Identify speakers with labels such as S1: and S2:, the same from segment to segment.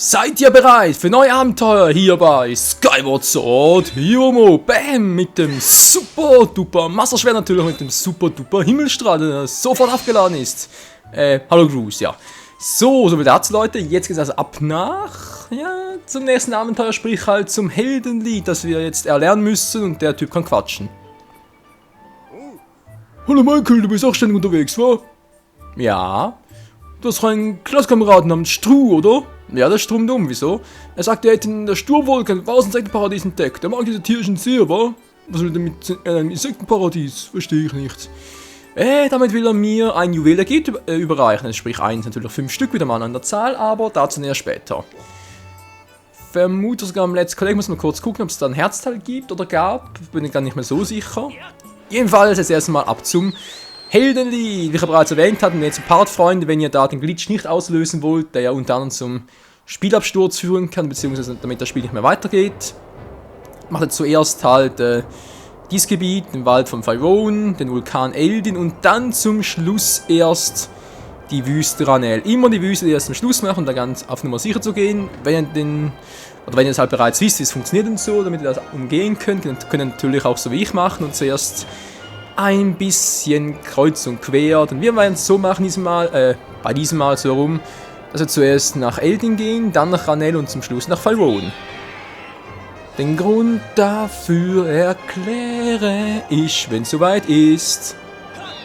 S1: Seid ihr bereit für neue Abenteuer hier bei Skyward Sword Yomo? Bam! Mit dem super duper Masterschwert, natürlich mit dem super duper Himmelstrahl, der sofort aufgeladen ist. Hallo Gruß, ja. So viel dazu, Leute. Jetzt geht's also ab nach, ja, zum nächsten Abenteuer, sprich halt zum Heldenlied, das wir jetzt erlernen müssen, und der Typ kann quatschen. Hallo Michael, du bist auch ständig unterwegs, wa? Ja. Du hast einen Klasskameraden namens Stru, oder? Ja, der strummt um, wieso? Er sagt, er hätte in der Sturmwolke ein Insektenparadies entdeckt. Er mag diese Tierchen sehr, wa? Was will er mit einem Insektenparadies? Verstehe ich nicht. Damit will er mir ein Juwel der Geht überreichen. Sprich, eins, natürlich 5 Stück, wieder mal an der Zahl, aber dazu näher später. Vermute sogar am letzten Kollegen, muss man kurz gucken, ob es da ein Herzteil gibt oder gab. Bin ich gar nicht mehr so sicher. Jedenfalls das erste Mal ab zum Heldenlied, wie ich bereits erwähnt habe, und jetzt ein Part, Freunde, wenn ihr da den Glitch nicht auslösen wollt, der ja unter anderem zum Spielabsturz führen kann, beziehungsweise damit das Spiel nicht mehr weitergeht, macht ihr zuerst halt dieses Gebiet, den Wald von Faerûn, den Vulkan Eldin und dann zum Schluss erst die Wüste Ranel. Immer die Wüste, die erst zum Schluss machen, um da ganz auf Nummer sicher zu gehen. Wenn ihr es halt bereits wisst, wie es funktioniert und so, damit ihr das umgehen könnt ihr natürlich auch so wie ich machen und zuerst ein bisschen kreuz und quer. Denn wir werden es so machen bei diesem Mal so rum, dass wir zuerst nach Eldin gehen, dann nach Ranel und zum Schluss nach Faerûn. Den Grund dafür erkläre ich, wenn es soweit ist.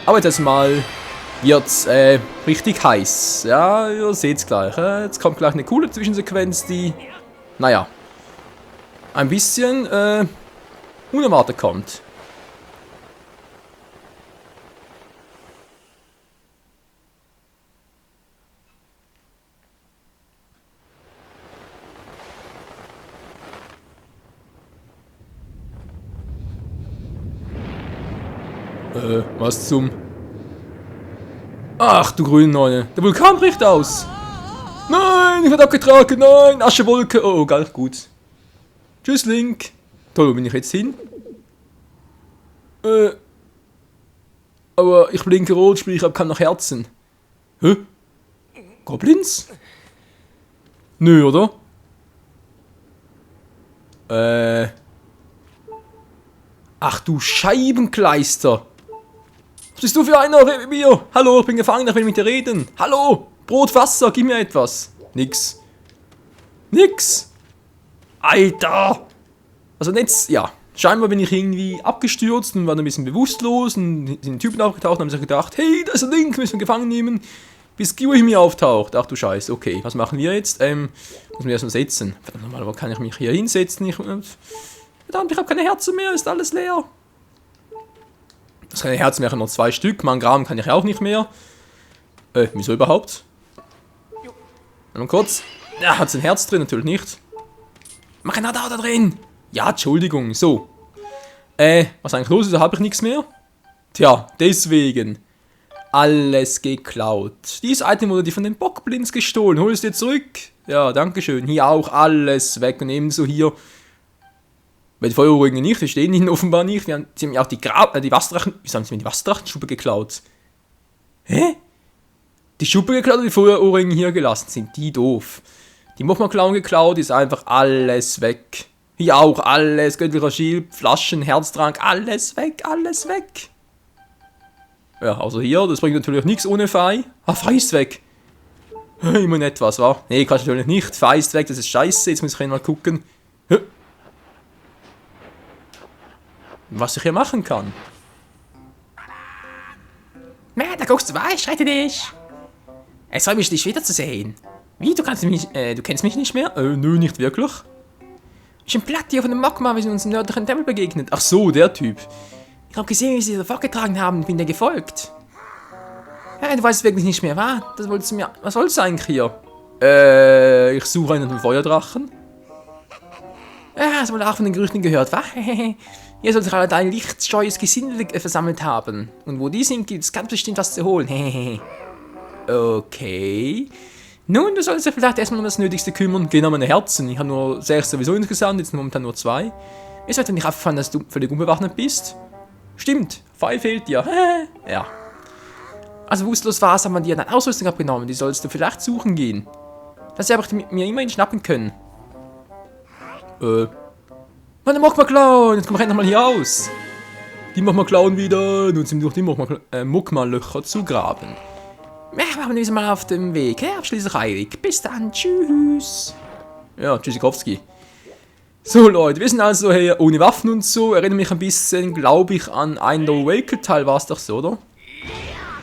S1: Aber jetzt mal wird's richtig heiß. Ja, ihr seht's gleich. Jetzt kommt gleich eine coole Zwischensequenz, die, naja, ein bisschen unerwartet kommt. Was zum... Ach, du grüne Neune. Der Vulkan bricht aus. Nein, ich werde abgetragen. Nein, Aschewolke. Oh, geil, gut. Tschüss, Link. Toll, wo bin ich jetzt hin? Aber ich blinke rot, sprich, ich habe keinen nach Herzen. Hä? Goblins? Nö, oder? Ach du Scheibenkleister. Was bist du für einer? Red mit mir. Hallo, ich bin gefangen, ich will mit dir reden. Hallo, Brot, Wasser, gib mir etwas. Nix. Nix. Alter. Also jetzt, ja. Scheinbar bin ich irgendwie abgestürzt und war ein bisschen bewusstlos und sind den Typen aufgetaucht und haben sich gedacht, hey, da ist ein Link, müssen wir gefangen nehmen, bis Gyuhimi auftaucht. Ach du Scheiße, okay, was machen wir jetzt? Muss mir erstmal setzen. Verdammt nochmal, wo kann ich mich hier hinsetzen? Verdammt, ich habe keine Herzen mehr, ist alles leer. Das keine Herzen mehr, ich habe noch 2 Stück. Mangram kann ich auch nicht mehr. Wieso überhaupt? Mal kurz. Ja, hat's ein Herz drin? Natürlich nicht. Mach ein da drin! Ja, Entschuldigung, so. Was eigentlich los ist, da habe ich nichts mehr. Tja, deswegen. Alles geklaut. Dieses Item wurde dir von den Bockblins gestohlen. Hol es dir zurück. Ja, dankeschön. Hier auch alles weg und ebenso hier. Weil die Feuerohrringe nicht, die stehen ihnen offenbar nicht. Sie haben ja auch die Wasserdrachen. Wieso haben sie mir die Wasserdrachenschuppe geklaut? Hä? Die Schuppe geklaut und die Feuerohrringe hier gelassen. Sind die doof. Die Mochma-Klauen geklaut, ist einfach alles weg. Hier auch alles. Göttlicher Schild, Flaschen, Herztrank, alles weg, alles weg. Ja, also hier, das bringt natürlich nichts ohne Fei. Ah, Fei ist weg. Immerhin etwas, wa? Nee, kannst du natürlich nicht. Fei ist weg, das ist scheiße. Jetzt muss ich mal gucken. Was ich hier machen kann. Na, da guckst du weich, rette dich. Es freut mich, dich wiederzusehen. Wie, du kennst mich nicht mehr? Nö, nicht wirklich. Ich bin platt hier von dem Magma, wie sie uns im nördlichen Tempel begegnet. Ach so, der Typ. Ich habe gesehen, wie sie da vorgetragen haben und bin dir gefolgt. Ja, du weißt es wirklich nicht mehr, wa? Das wolltest du mir... Was sollst du eigentlich hier? Ich suche einen Feuerdrachen. Ja, das wurde auch von den Gerüchten gehört, wa? Hier soll sich alle ein lichtscheues Gesindel versammelt haben. Und wo die sind, gibt es ganz bestimmt was zu holen. Okay. Nun, du solltest dich vielleicht erstmal um das Nötigste kümmern. Geh an meine Herzen. Ich habe nur 6 sowieso insgesamt, jetzt momentan nur 2. Ist heute nicht aufgefallen, dass du völlig unbewaffnet bist? Stimmt, 5 fehlt dir. Ja. Also bewusstlos warst, haben wir dir deine Ausrüstung abgenommen. Die sollst du vielleicht suchen gehen. dass sie einfach mir immerhin schnappen können. Mann, dann mach mal klauen. Jetzt komm, renn mal hier aus. Die machen wir klauen wieder. Nun sind wir durch die Muckmallöcher zu graben. Ja, machen wir uns mal auf dem Weg. Herbstschließlich eilig. Bis dann. Tschüss. Ja, Tschüssikowski. So, Leute, wir sind also hier ohne Waffen und so. Erinnert mich ein bisschen, glaube ich, an einen der Wakel-Teil, war es doch so, oder?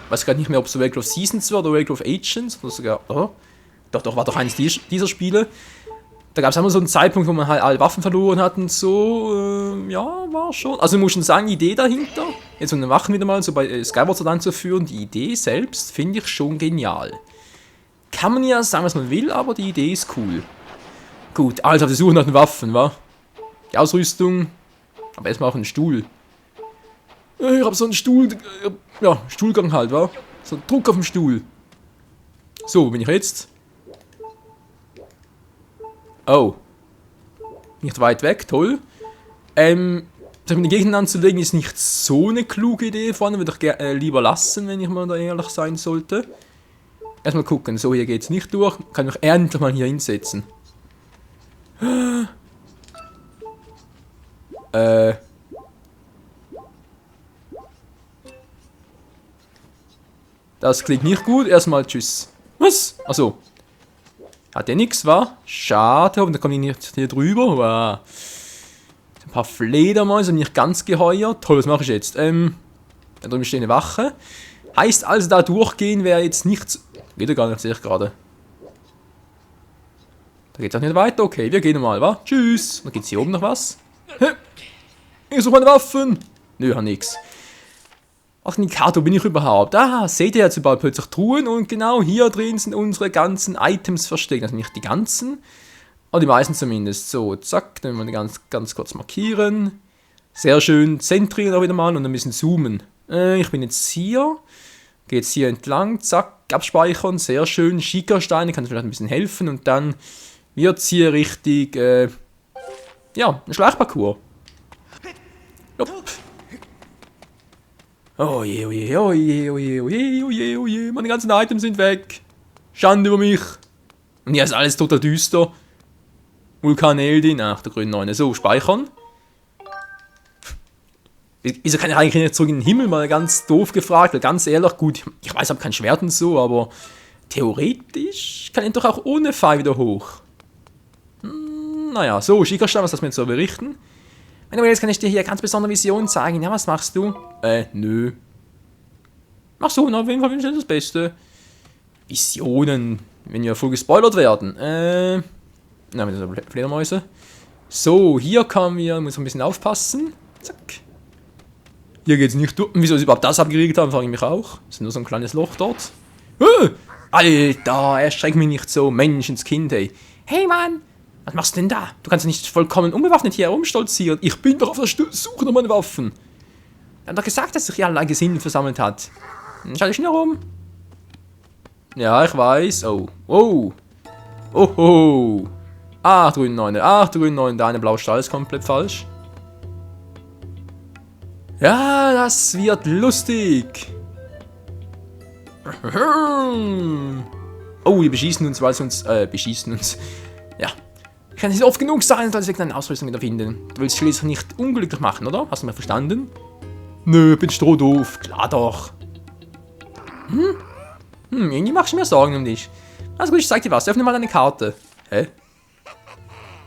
S1: Ich weiß gar nicht mehr, ob es Wakel of Seasons war oder Wakel of Agents oder sogar, oder? Doch, war doch eines dieser Spiele. Da gab es einmal so einen Zeitpunkt, wo man halt alle Waffen verloren hat und so. Ja, war schon. Also, ich muss schon sagen, die Idee dahinter, jetzt so eine Wachen wieder mal so bei Skyward Sword einzuführen, die Idee selbst finde ich schon genial. Kann man ja sagen, was man will, aber die Idee ist cool. Gut, also auf der Suche nach den Waffen, wa? Die Ausrüstung. Aber erstmal auf einen Stuhl. Ich hab so einen Stuhl. Ja, Stuhlgang halt, wa? So ein Druck auf dem Stuhl. So, wo bin ich jetzt? Oh. Nicht weit weg, toll. Sich mit den Gegnern anzulegen ist nicht so eine kluge Idee. Vorne würde ich lieber lassen, wenn ich mal da ehrlich sein sollte. Erstmal gucken. So, hier geht's nicht durch. Kann ich mich endlich mal hier hinsetzen. Das klingt nicht gut. Erstmal tschüss. Was? Achso. Hat der nix, wa? Schade, aber dann komme ich nicht hier drüber. Wow. Ein paar Fledermäuse, nicht ganz geheuer. Toll, was mache ich jetzt? Da drüben steht eine Wache. Heißt also, da durchgehen wäre jetzt nichts. Geht ja gar nicht, sehe ich gerade. Da geht's auch nicht weiter. Okay, wir gehen mal, wa? Tschüss. Dann gibt's hier oben noch was. Ich suche meine Waffen. Nö, hat nix. Ach, Nikato bin ich überhaupt? Ah, seht ihr, jetzt überall plötzlich Truhen und genau hier drin sind unsere ganzen Items versteckt. Also nicht die ganzen, aber die meisten zumindest. So, zack, dann wollen wir ganz kurz markieren. Sehr schön, zentrieren auch wieder mal und ein bisschen zoomen. Ich bin jetzt hier. Gehe jetzt hier entlang, zack, abspeichern, sehr schön. Schickersteine, kann vielleicht ein bisschen helfen und dann wird es hier richtig, ja, ein Schleichparcours. Jupp. Oh je, oh je, oh je, oh je, oh je, oh je, oh je, meine ganzen Items sind weg. Schande über mich. Und hier ist alles total düster. Vulkan Eldin, ach, der grüne Neune. So, speichern. Wieso kann ich eigentlich nicht zurück in den Himmel, mal ganz doof gefragt, weil ganz ehrlich, gut, ich weiß, ich habe kein Schwert und so, aber theoretisch kann ich doch auch ohne Pfeil wieder hoch. Naja, so, Schickerstein, was hast du mir zu berichten? Jetzt kann ich dir hier ganz besondere Visionen zeigen. Ja, was machst du? Nö. Ach so, na, auf jeden Fall wünsche ich dir das Beste. Visionen, wenn wir voll gespoilert werden. Na, mit der Fledermäuse. So, hier kann wir, muss ein bisschen aufpassen. Zack. Hier geht's nicht durch. Wieso sie überhaupt das abgeriegelt haben, frage ich mich auch. Ist nur so ein kleines Loch dort. Alter, erschreck mich nicht so. Menschenskind, ey. Hey, Mann. Was machst du denn da? Du kannst nicht vollkommen unbewaffnet hier herumstolzieren. Ich bin doch auf der Suche nach meinen Waffen. Er hat doch gesagt, dass sich hier allein Gesindel versammelt hat. Schau dich schnell rum. Ja, ich weiß. Oh. Oh. Oho. Ach, du grüne Neune. Ach, du grüne Neune. Deine blaue Stahl ist komplett falsch. Ja, das wird lustig. Oh, die beschießen uns, weil sie uns, beschießen uns. Ja. Kann nicht oft genug sein, dass wir eine Ausrüstung wieder finden. Du willst schließlich nicht unglücklich machen, oder? Hast du mir verstanden? Nö, bin strohdoof. Klar doch. Irgendwie machst du mir Sorgen um dich. Also gut, ich zeig dir was. Öffne mal deine Karte. Hä?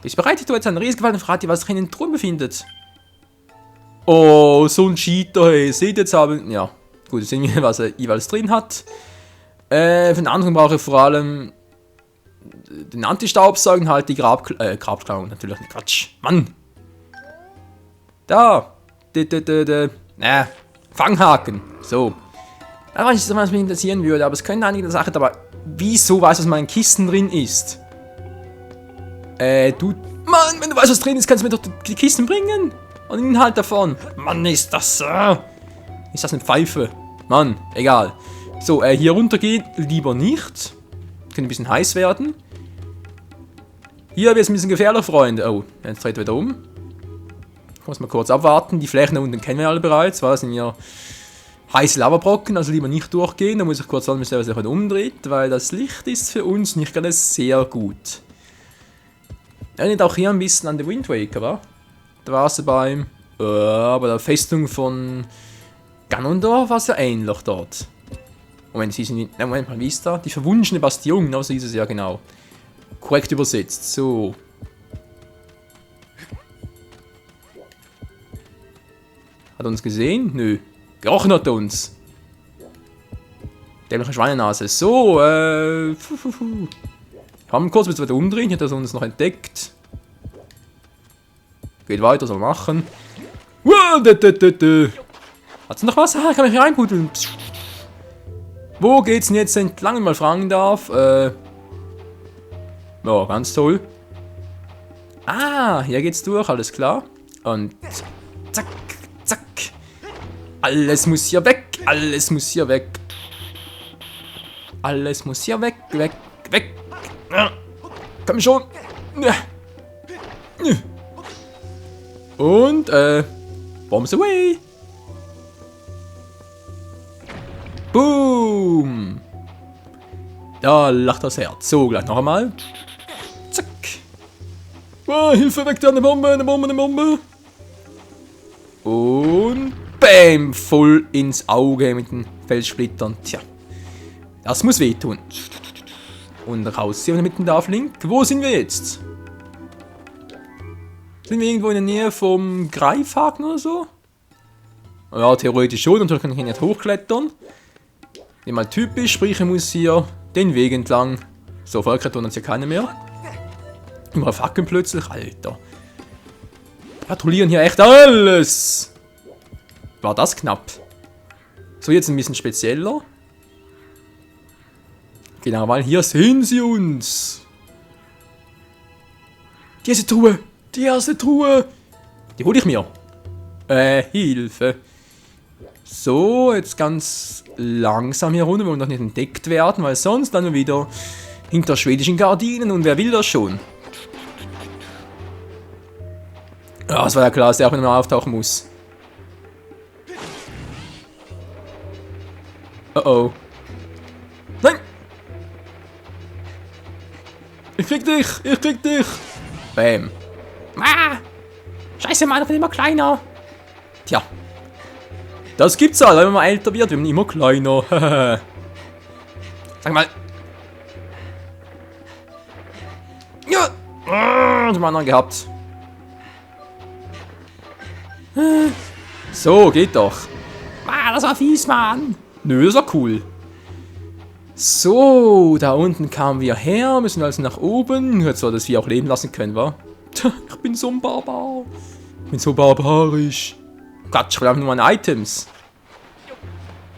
S1: Bist du bereit? Du hast einen Riesengewalt und frag dir, was sich in den Truhen befindet. Oh, so ein Cheater, hey. Seht jetzt haben. Ja. Gut, jetzt sehen wir, was er jeweils drin hat. Für den anderen brauche ich vor allem den Anti-Staubsaugen, halt die Grabklauen, natürlich nicht. Quatsch, Mann! Da! Fanghaken. So. Da weiß ich, was mich interessieren würde, aber es können einige Sachen, aber wieso weißt du, was in meinen Kisten drin ist? Du. Mann, wenn du weißt, was drin ist, kannst du mir doch die Kisten bringen! Und den Inhalt davon. Mann, ist das. Ist das eine Pfeife? Mann, egal. So, hier runtergehen lieber nicht. Könnte ein bisschen heiß werden. Hier wird es ein bisschen gefährlich, Freunde. Oh, jetzt dreht er wieder um. Ich muss mal kurz abwarten. Die Flächen da unten kennen wir alle bereits. Was sind hier heiße Lavabrocken, also lieber nicht durchgehen. Da muss ich kurz sagen, dass er umdreht, weil das Licht ist für uns nicht gerade sehr gut. Erinnert auch hier ein bisschen an The Wind Waker, wa? Da war es bei der Festung von Ganondorf war es ja ähnlich dort. Moment, Moment mal, wie ist da? Die verwunschene Bastion, genau so ist es ja genau. Korrekt übersetzt, so. Hat er uns gesehen? Nö. Gerochen hat er uns. Dämliche Schweinenase. So, Haben kurz bis weiter umdrehen, hier hat er uns noch entdeckt. Geht weiter, soll machen. Hat's noch was? Ah, ich kann mich reinpuddeln. Wo geht's denn jetzt entlang, wenn ich mal fragen darf? Ja, ganz toll. Ah, hier geht's durch, alles klar. Und zack, zack. Alles muss hier weg, alles muss hier weg. Alles muss hier weg, weg, weg. Komm schon. Und, bombs away. Boom. Da lacht das Herz. So, gleich noch einmal. Zack. Oh, Hilfe, weg da, eine Bombe, eine Bombe, eine Bombe. Und bam, voll ins Auge mit den Felssplittern. Tja, das muss wehtun. Und raus hier mit dem Darflink. Wo sind wir jetzt? Sind wir irgendwo in der Nähe vom Greifhaken oder so? Ja, theoretisch schon. Natürlich kann ich hier nicht hochklettern. Nicht mal typisch, sprich ich muss hier den Weg entlang. So, vorklettern uns hier keine mehr. Immer Fackeln plötzlich, Alter. Patrouillieren hier echt alles. War das knapp. So, jetzt ein bisschen spezieller. Genau, weil hier sehen sie uns. Die erste Truhe. Die erste Truhe. Die hole ich mir. Hilfe. So, jetzt ganz langsam hier runter. Wir wollen doch nicht entdeckt werden, weil sonst dann wieder hinter schwedischen Gardinen. Und wer will das schon? Ja, es war ja klar, dass der auch noch auftauchen muss. Oh oh. Nein! Ich krieg dich! Ich krieg dich! Bam. Ah! Scheiße, Mann, ich bin immer kleiner. Tja. Das gibt's halt, wenn man älter wird, wird man immer kleiner. Sag mal. Ja! Den Mann gehabt. So, geht doch. Ah, das war fies, Mann. Nö, das war cool. So, da unten kamen wir her, müssen also nach oben. Jetzt soll das wir auch leben lassen können, wa? Ich bin so ein Barbar. Ich bin so barbarisch. Quatsch, wir haben nur meine Items.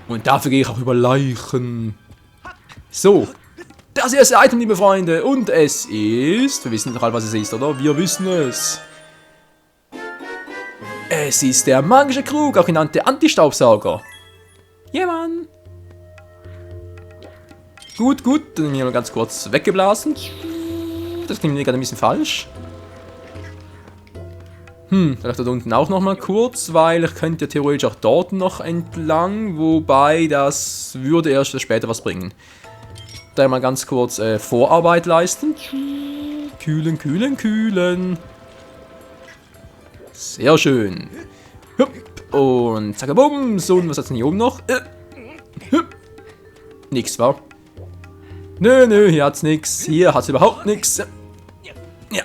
S1: Und dafür gehe ich auch über Leichen. So. Das erste Item, liebe Freunde. Und es ist... Wir wissen doch alle, was es ist, oder? Wir wissen es. Es ist der magische Krug, auch genannt der Anti-Staubsauger. Ja, Mann. Gut, gut. Dann haben wir mal ganz kurz weggeblasen. Das klingt mir gerade ein bisschen falsch. Vielleicht da unten auch noch mal kurz, weil ich könnte theoretisch auch dort noch entlang, wobei das würde erst später was bringen. Da mal ganz kurz Vorarbeit leisten. Kühlen, kühlen, kühlen. Sehr schön. Hup. Und zack, bumm. So, und was hat's denn hier oben noch? Nix, wa? Nö, nö, hier hat's nix. Hier hat's überhaupt nix. Ja.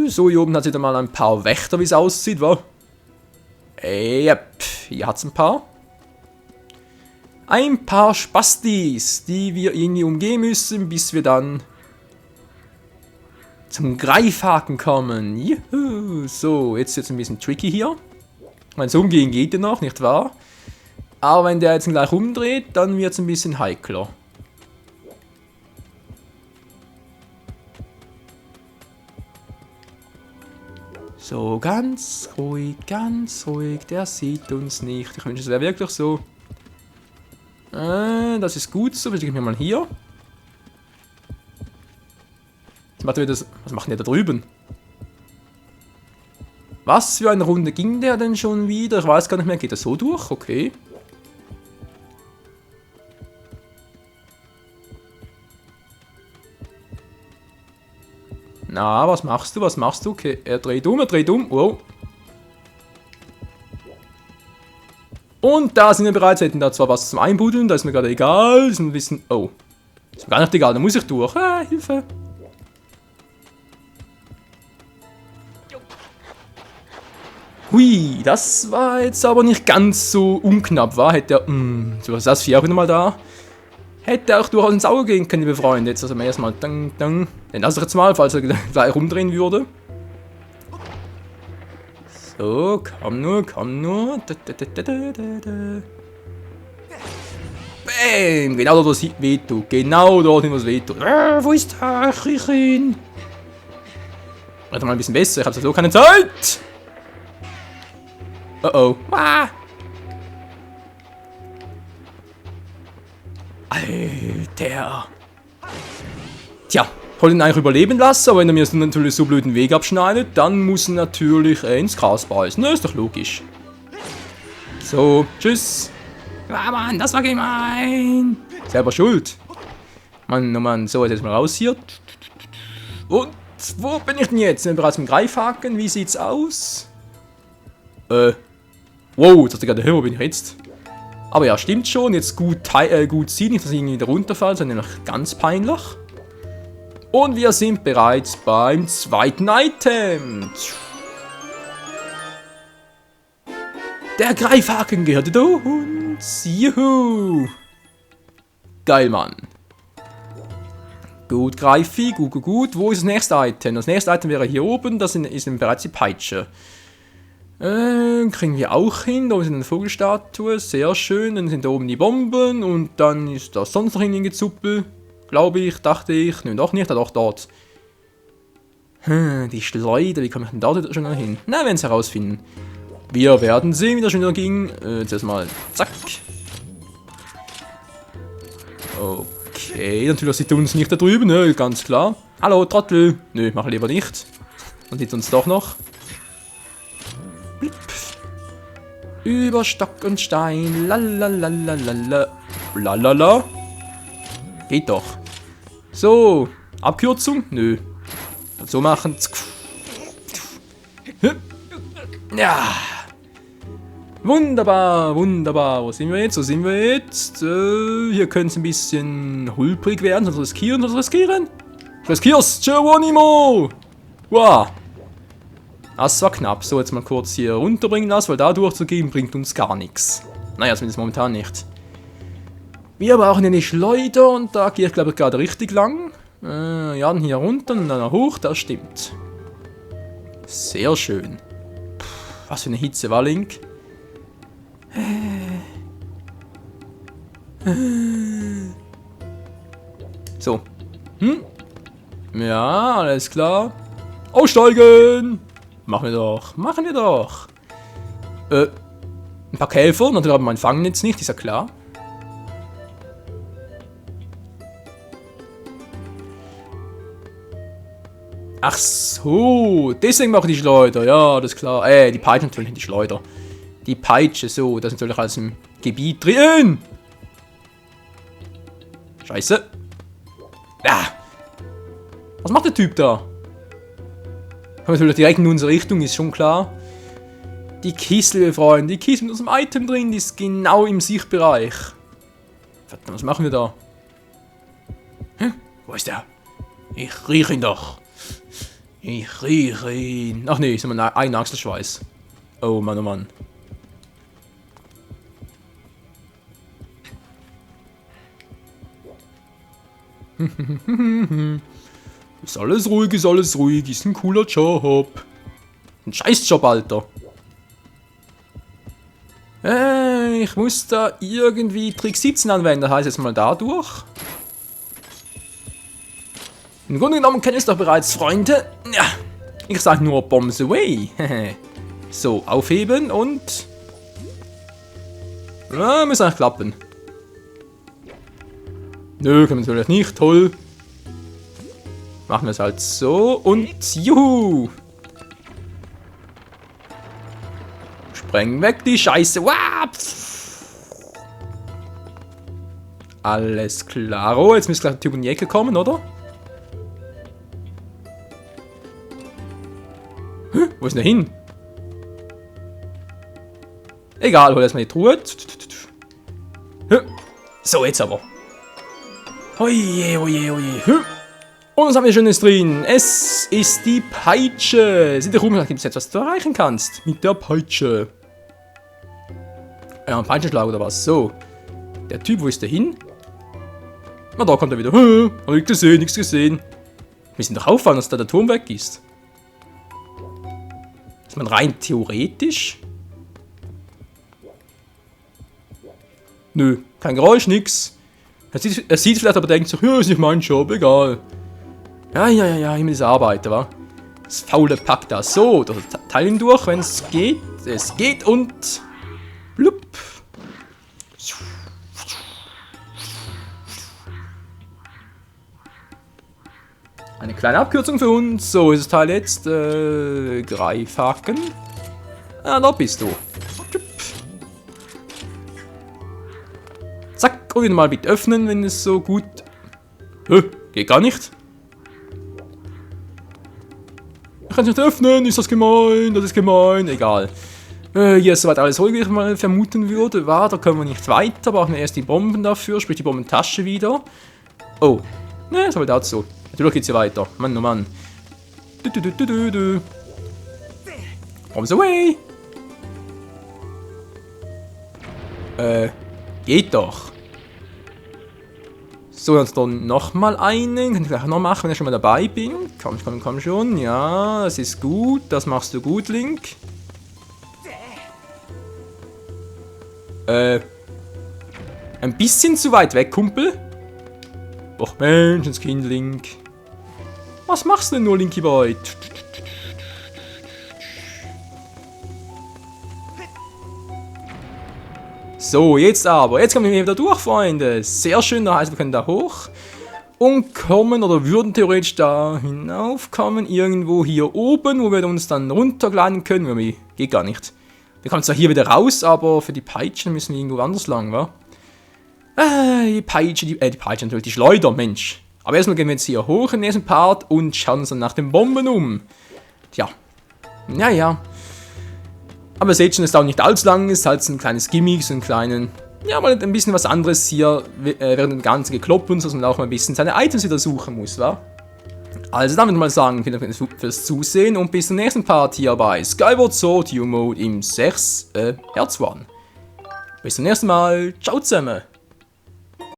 S1: So, hier oben hat wieder mal ein paar Wächter, wie es aussieht, wa? Yep, hier hat's ein paar. Ein paar Spastis, die wir irgendwie umgehen müssen, bis wir dann zum Greifhaken kommen. Juhu. So, jetzt wird's ein bisschen tricky hier. Mein so umgehen geht ja noch, nicht wahr? Aber wenn der jetzt gleich umdreht, dann wird's ein bisschen heikler. So, ganz ruhig, der sieht uns nicht. Ich wünsche, es wäre wirklich so. Das ist gut so, wir legen wir mal hier. Was macht der da drüben? Was für eine Runde ging der denn schon wieder? Ich weiß gar nicht mehr. Geht er so durch? Okay. Na, was machst du? Was machst du? Okay, er dreht um, Wow. Und da sind wir bereits. Wir hätten da zwar was zum Einbuddeln, da ist mir gerade egal. Ist ein bisschen. Oh. Ist mir gar nicht egal, da muss ich durch. Ah, Hilfe. Hui, das war jetzt aber nicht ganz so unknapp, war? Hätte er. So, was ist das? 4 auch wieder mal da. Hätte auch durchaus ins Auge gehen können, liebe Freunde. Jetzt also erstmal. Dang, dang. Den lasse ich jetzt mal, falls er gleich rumdrehen würde. So, komm nur, komm nur. Bam! Genau dort, wo es wehtut. Genau dort, wo es wehtut. Wo ist der? Ich riech ihn. Warte mal ein bisschen besser, ich habe sowieso keine Zeit. Oh oh. Ah. Alter. Tja, wollte ihn eigentlich überleben lassen, aber wenn er mir natürlich so blöden Weg abschneidet, dann muss er natürlich ins Gras beißen. Ne, ist doch logisch. So, tschüss. Ja, Mann, das war gemein. Selber schuld. Mann, oh Mann, so, jetzt mal raus hier. Und wo bin ich denn jetzt? Sind wir bereits mit dem Greifhaken? Wie sieht's aus? Wow, jetzt hat er gerade höher, wo bin ich jetzt? Aber ja, stimmt schon. Jetzt gut ziehen, nicht, dass ich irgendwie wieder runterfalle, das ist nämlich ganz peinlich. Und wir sind bereits beim zweiten Item. Der Greifhaken gehört uns. Juhu. Geil, Mann. Gut, Greifi, gut. Wo ist das nächste Item? Das nächste Item wäre hier oben, das ist bereits die Peitsche. Kriegen wir auch hin. Da ist eine Vogelstatue, sehr schön. Dann sind da oben die Bomben und dann ist da sonst noch ein Gezuppel. Glaube ich, dachte ich. Nö, doch nicht, doch dort. Die Schleuder, wie komme ich denn da schon hin? Na, wir werden es herausfinden. Wir werden sehen, wie das schon wieder ging. Zuerst mal, zack. Okay, natürlich sieht er uns nicht da drüben, ne, ganz klar. Hallo, Trottel. Nö, mach lieber nicht. Dann sieht uns doch noch. Blip. Über Stock und Stein. Lalalala. Lalala. Geht doch. So, Abkürzung? Nö. So machen. Ja. Wunderbar. Wo sind wir jetzt? Hier könnte es ein bisschen holprig werden. Sonst riskieren. Riskier's, Geronimo! Wow. Das war knapp. So, jetzt mal kurz hier runterbringen lassen, weil da durchzugehen bringt uns gar nichts. Naja, zumindest momentan nicht. Wir brauchen eine Schleuder und da gehe ich glaube ich gerade richtig lang. Ja, dann hier runter und dann hoch, das stimmt. Sehr schön. Puh, was für eine Hitze war Link. So. Ja, alles klar. Aussteigen! Machen wir doch. Ein paar Käfer, natürlich haben wir mein Fangnetz nicht, ist ja klar. Ach so, deswegen mache ich die Schleuder, ja, das ist klar. Die Peitsche natürlich nicht, die Schleuder. Die Peitsche, so, das ist natürlich alles im Gebiet drin. Scheiße. Ja. Was macht der Typ da? Kommt natürlich direkt in unsere Richtung, ist schon klar. Die Kiste, liebe Freunde, die Kiste mit unserem Item drin, die ist genau im Sichtbereich. Verdammt, was machen wir da? Wo ist der? Ich rieche ihn doch. Ich rieche ihn. Ach nee, ist immer ein Achselschweiß. Oh Mann, oh Mann. Ist alles ruhig, ist ein cooler Job. Ein Scheißjob, Alter. Ich muss da irgendwie Trick 17 anwenden, das heißt jetzt mal dadurch. Im Grunde genommen kennt ihr es doch bereits, Freunde. Ja, ich sag nur Bombs away. So, aufheben und... Ja, muss eigentlich klappen. Nö, können wir natürlich nicht, toll. Machen wir es halt so und juhu. Bring weg die Scheiße. Wow. Alles klar. Jetzt müsste gleich der Typ in die Ecke kommen, oder? Wo ist denn der hin? Egal, hol erstmal die Truhe. So, jetzt aber. Oje, oje, oje. Und was haben wir Schönes drin? Es ist die Peitsche. Sieht der Ruhm, gibt es etwas, was du erreichen kannst. Mit der Peitsche. Ja, ein Peitschenschlag oder was? So. Der Typ, wo ist der hin? Na, da kommt er wieder. Hab nichts gesehen, nichts gesehen. Wir müssen doch auffallen, dass da der Turm weg ist. Ist man rein theoretisch? Nö, kein Geräusch, nix. Er sieht vielleicht, aber denkt sich, ja, ist nicht mein Job, egal. Ja, immer diese Arbeiter, wa? Das faule Pack da. So, das Teil ihn durch, wenn es geht. Es geht und... Blub. Eine kleine Abkürzung für uns. So, ist das Teil jetzt. Greifhaken. Ah, da bist du. Zack, und wieder mal bitte öffnen, wenn es so gut... geht gar nicht. Ich kann es nicht öffnen, ist das gemein, das ist gemein, egal. Hier ist soweit alles ruhig, wie ich mal vermuten würde. Da können wir nicht weiter, brauchen wir erst die Bomben dafür, sprich die Bombentasche wieder. Oh, ne, das war dazu. Natürlich geht's hier weiter. Mann, oh Mann. Bombs away! Geht doch. So, jetzt dann nochmal einen. Kann ich gleich noch machen, wenn ich schon mal dabei bin. Komm schon. Ja, das ist gut. Das machst du gut, Link. Ein bisschen zu weit weg, Kumpel. Och, Menschenskind, Link. Was machst du denn nur, Linky Boy? So, jetzt aber. Jetzt kommen wir wieder durch, Freunde. Sehr schön, das heißt, wir können da hoch. Und kommen, oder würden theoretisch da hinaufkommen. Irgendwo hier oben, wo wir uns dann runtergleiten können. Geht gar nicht. Wir kommen zwar hier wieder raus, aber für die Peitschen müssen wir irgendwo anders lang, wa? Die Peitsche natürlich, die Schleuder, Mensch. Aber erstmal gehen wir jetzt hier hoch in den nächsten Part und schauen uns dann nach den Bomben um. Tja. Naja. Aber ihr seht schon, es dauert nicht allzu lang, es ist halt so ein kleines Gimmick, so einen kleinen, ja, mal ein bisschen was anderes hier, während dem Ganzen gekloppt und so, dass man auch mal ein bisschen seine Items wieder suchen muss, wa? Also dann würde ich mal sagen, vielen Dank fürs Zusehen und bis zum nächsten Part hier bei Skyward Sword U-Mode im 6 Herz One. Bis zum nächsten Mal, ciao zusammen!